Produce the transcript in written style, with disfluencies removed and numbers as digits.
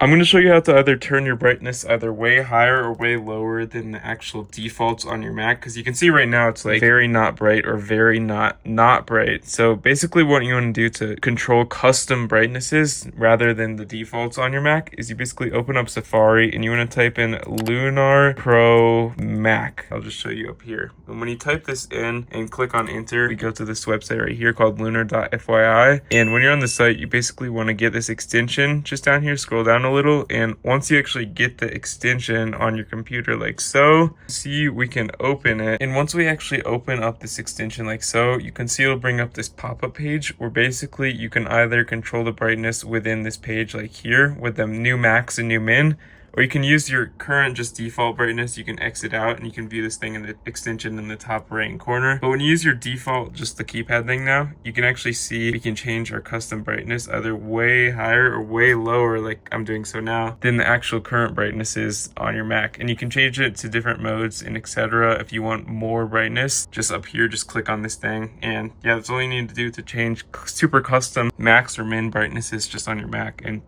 I'm going to show you how to either turn your brightness either way higher or way lower than the actual defaults on your Mac, because you can see right now it's like very not bright or very not bright. So basically what you want to do to control custom brightnesses rather than the defaults on your Mac is you basically open up Safari and you want to type in Lunar Pro Mac. I'll just show you up here. And when you type this in and click on enter, we go to this website right here called lunar.fyi. And when you're on the site, you basically want to get this extension just down here, scroll down a little, and once you actually get the extension on your computer like so, see, we can open it. And once we actually open up this extension like so, you can see it'll bring up this pop-up page where basically you can either control the brightness within this page like here with the new max and new min, or you can use your current just default brightness. You can exit out and you can view this thing in the extension in the top right hand corner. But when you use your default, just the keypad thing now, you can actually see we can change our custom brightness either way higher or way lower, like I'm doing so now, than the actual current brightness is on your Mac. And you can change it to different modes and etc. If you want more brightness, just up here, just click on this thing. And yeah, that's all you need to do to change super custom max or min brightnesses just on your Mac. And